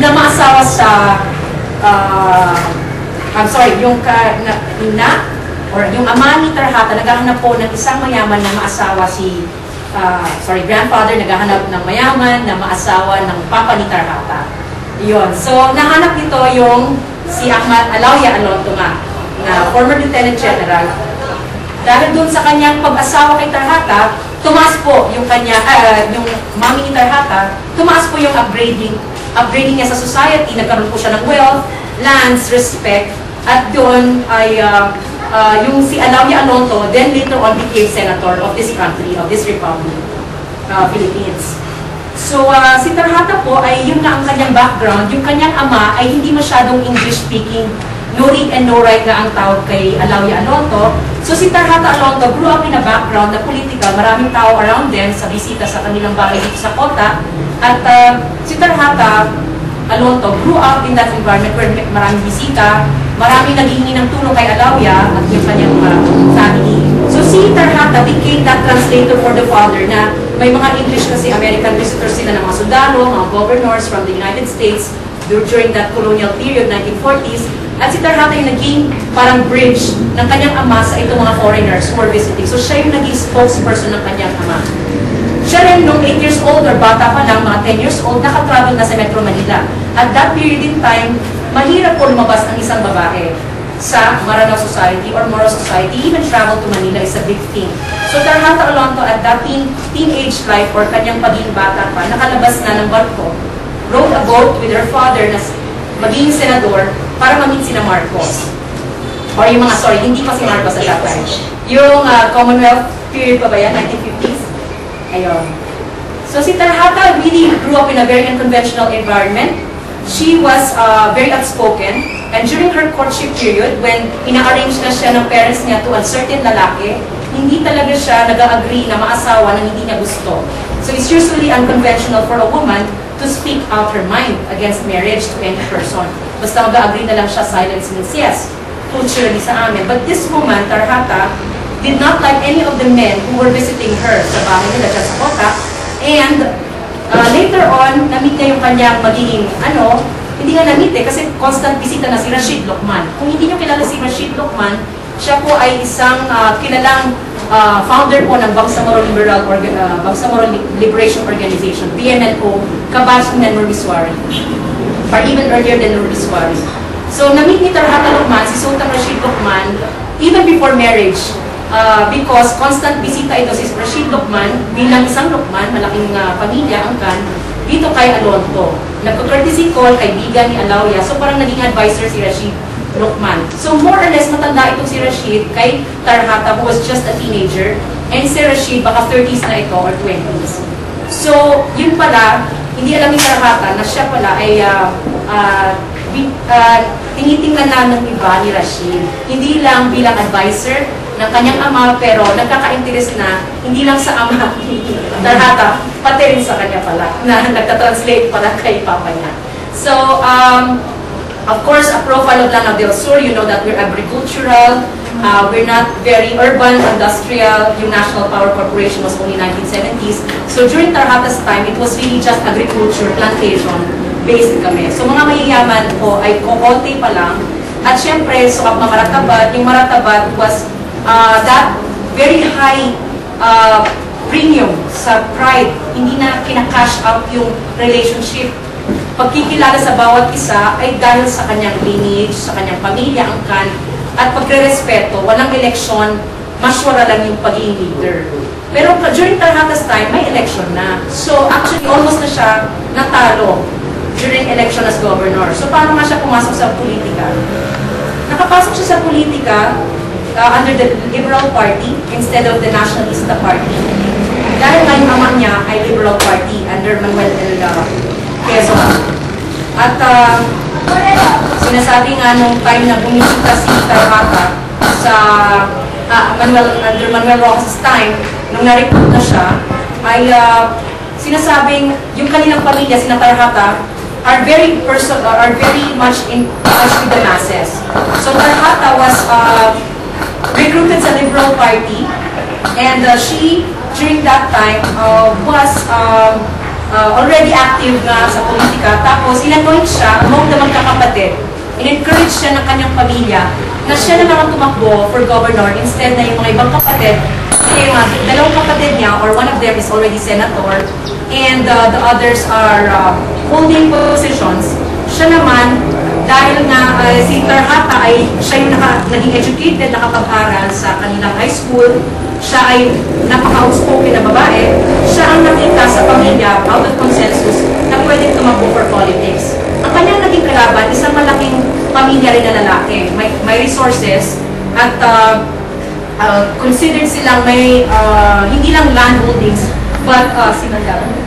na maasawa sa, I'm sorry, yung or yung ama ni Tarhata, naghahanap po ng isang mayaman na maasawa si, grandfather, naghahanap ng mayaman na maasawa ng papa ni Tarhata. Yun. So, nahanap nito yung si Alauya Alonto nga, na former Lieutenant General. Dahil dun sa kanyang pag-asawa kay Tarhata, tumaas po yung yung mami ni Tarhata, tumaas po yung upgrading niya sa society, nagkaroon po siya ng wealth, lands, respect, at doon ay yung si Alauya Alonto then later on became senator of this country, of this republic, Philippines. So, si Tarhata po ay yun nga ang kanyang background. Yung kanyang ama ay hindi masyadong English-speaking, no read and no write nga ang tawag kay Alauya Alonto. So, si Tarhata Alonto grew up in a background na political. Maraming tao around din sa bisita sa kanilang bahay dito sa Kota. At si Tarhata Alonto grew up in that environment where maraming bisita, maraming naghihingi ng tulong kay Alauya at yung kanyang family. So si Tarhata became that translator for the father na may mga English kasi American visitors sila ng mga sundalo, mga governors from the United States during that colonial period, 1940s. At si Tarhata yung naging parang bridge ng kanyang ama sa itong mga foreigners who were visiting. So siya yung naging spokesperson ng kanyang ama. Siya rin nung 8 years old or bata pa lang, mga 10 years old, nakatravel na sa Metro Manila. At that period in time, mahirap po lumabas ang isang babae sa Maranao Society or Moro Society. Even travel to Manila is a big thing. So Tarhata Alonto at that teenage life or kanyang pagiging bata pa, nakalabas na ng barko, rode a boat with her father na maging senador para ma-meet sina Marcos. Or yung mga, hindi pa si Marcos at that time. Yung Commonwealth period pa ba yan, 1950s? Ayun. So si Tarhata really grew up in a very unconventional environment. She was very outspoken, and during her courtship period, when ina-arrange na siya ng parents niya to a certain lalaki, hindi talaga siya nag-agree na maasawa ng hindi niya gusto. So it's usually unconventional for a woman to speak out her mind against marriage to any person. Basta mag-agree na lang siya, silence means yes, culturally sa amin. But this woman, Tarhata, did not like any of the men who were visiting her sa bahay nila dyan sa Kota, and later on, na-meet niya yung kanyang magiging, hindi nga na-meet kasi constant bisita na si Rashid Lokman. Kung hindi niyo kilala si Rashid Lokman, siya po ay isang kilalang founder po ng Bangsamoro Liberation Organization, BMLO, kabatch ni Nurmiswari, or even earlier than Nurmiswari. So, na-meet ni Tarhata Lokman, si Sultan Rashid Lokman, even before marriage, because constant bisita ito si Rashid Lokman bilang isang Lokman, malaking pamilya, angkan, dito kay Alonto. Nagko-courtesy call, kaibigan ni Alauya, so parang naging advisor si Rashid Lokman. So more or less matanda itong si Rashid kay Tarhata who was just a teenager, and si Rashid baka 30s na ito or 20s. So yun pala, hindi alam ni Tarhata na siya pala ay tinitingnan na ng iba ni Rashid. Hindi lang bilang advisor ng kanyang ama, pero nagkaka-interest na hindi lang sa ama ni Tarhata, pati rin sa kanya pala, na nagka-translate pala kay papa niya. So, of course, a profile of Lanao del Sur, you know that we're agricultural, we're not very urban, industrial. Yung National Power Corporation was only 1970s. So during Tarhata's time, it was really just agriculture, plantation, based kami. So mga mayayaman po ay kukonti pa lang. At syempre, so ang Maratabat, yung Maratabat was that very high premium sa pride. Hindi na kinakash out yung relationship. Pagkikilala sa bawat isa ay dahil sa kanyang lineage, sa kanyang pamilya, angkan, at pagre-respeto, walang eleksyon, masyura lang yung pagiging leader. Pero during Tarhata's time, may election na. So actually, almost na siya natalo during election as governor. So paano nga siya pumasok sa politika? Nakapasok siya sa politika under the Liberal Party instead of the Nationalista Party. Dahil nga yung ama niya ay Liberal Party under Manuel L. Quezon. At sinasabi nga nung time na bumisita si Tarhata sa under Manuel Rojas' time, nung na-recruit na siya, ay sinasabing yung kanilang pamilya, sina Tarhata, are very much in touch with the masses. So Tarhata was recruited sa Liberal Party, and she during that time was already active na sa politika. Tapos, in-anoint siya among the magkakapatid. In-encourage siya ng kanyang pamilya na siya na naman tumakbo for governor instead na yung mga ibang kapatid. Kasi yung dalawang kapatid niya, or one of them is already senator, and the others are holding positions. Siya naman, dahil nga si Tarhata ay siya yung naging educated, nakapag-aral sa kanilang high school, siya ay napaka-outspoken na babae, siya ang nakita sa pamilya, out of consensus, na pwedeng tumakbo for politics. Ang kanyang naging kalaban, isang malaking pamilya rin na lalaki, may resources, at considered silang may, hindi lang land holdings, but sinagawa.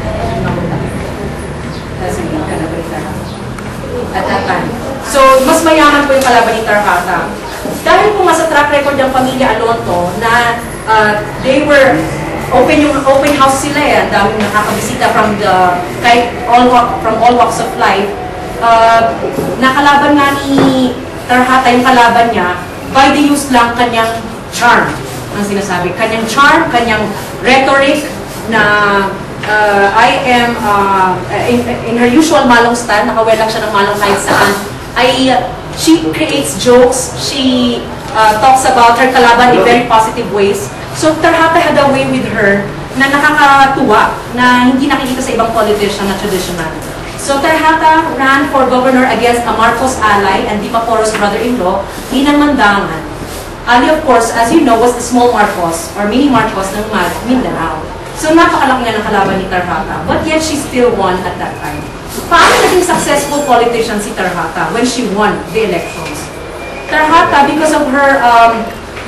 At that time. So, mas mayaman po yung kalaban ni Tarhata. Dahil po sa track record ng pamilya Alonto na they were open house sila eh, daming nakakabisita from all walks of life. Nakalaban nga ni Tarhata yung kalaban niya by the use lang kanyang charm, ang sinasabi. Kanyang charm, kanyang rhetoric na I am, in her usual malong style, nakawelak siya ng malong kahit saan, she creates jokes, she talks about her kalaban in very positive ways. So Tarhata had a way with her na nakakatuwa, na hindi nakikita sa ibang politician na traditional. So Tarhata ran for governor against a Marcos ally and Di Maporos brother-in-law, Ninang Mandangan. Ali, of course, as you know, was the small Marcos, or mini Marcos ng Mindanao. So napakalaki na ng kalaban ni Tarhata, but yet she still won at that time. Paano naging successful politician si Tarhata when she won the elections? Tarhata, because of her,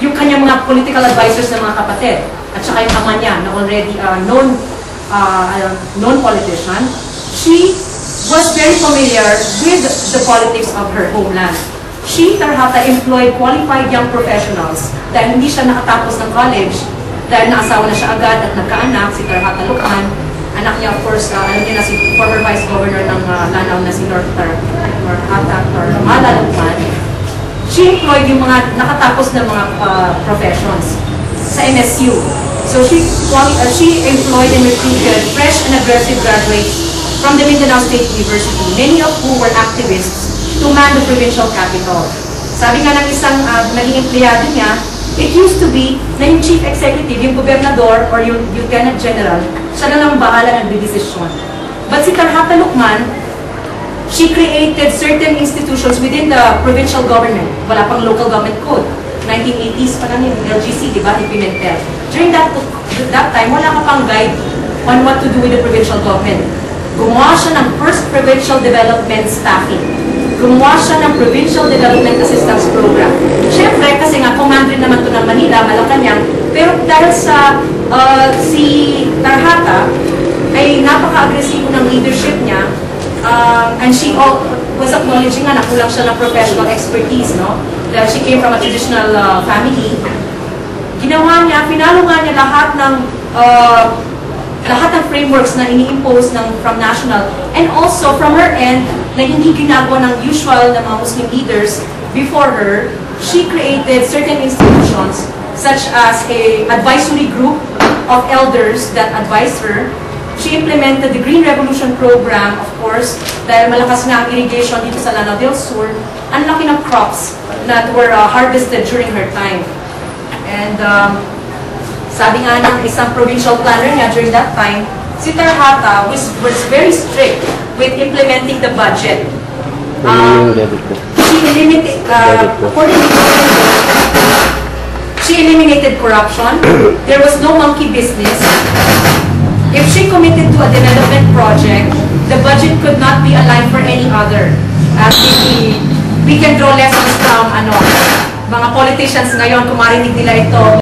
yung kanyang mga political advisors ng mga kapatid, at saka yung ama niya na already known politician, she was very familiar with the politics of her homeland. She, Tarhata, employed qualified young professionals dahil hindi siya nakatapos ng college, dahil naasawa na siya agad at nagkaanak, si Tarhata Lucman. Anak niya, of course, alam niya na si former Vice Governor ng Lanao na si Tarhata or Mala Lucman. She employed yung mga nakatapos ng mga professions sa MSU. So she employed and recruited fresh and aggressive graduates from the Mindanao State University, many of whom were activists to man the provincial capital. Sabi nga ng isang naging empleyado niya, it used to be na yung chief executive, yung gobernador or yung lieutenant general, siya na lang bahala ng desisyon. But si Tarhata Lucman, she created certain institutions within the provincial government. Wala pang local government code. 1980s pa lang yung LGC, di ba, implemented. During that time, wala ka pang guide on what to do with the provincial government. Gumawa siya ng first provincial development staffing. Gumawa siya ng Provincial Development Assistance Program. Siyempre, kasi nga, commander naman ito ng Manila, Malacanang, pero dahil sa si Tarhata ay napaka-agresibo ng leadership niya, and she was acknowledging nga na kulang siya ng professional expertise, no? Dahil she came from a traditional family. Ginawa niya, pinalo nga niya lahat ng frameworks na ini-impose from national, and also from her end, na hindi ginagawa ng usual na mga Muslim leaders before her. She created certain institutions such as a advisory group of elders that advised her. She implemented the Green Revolution program, of course, dahil malakas nga ang irrigation dito sa Lanao del Sur. Ang laki ng crops that were harvested during her time. And sabi nga ng isang provincial planner niya during that time, si Tarhata was very strict with implementing the budget. She eliminated corruption. There was no monkey business. If she committed to a development project, the budget could not be aligned for any other. We can draw lessons from mga politicians ngayon, kung marinig nila ito.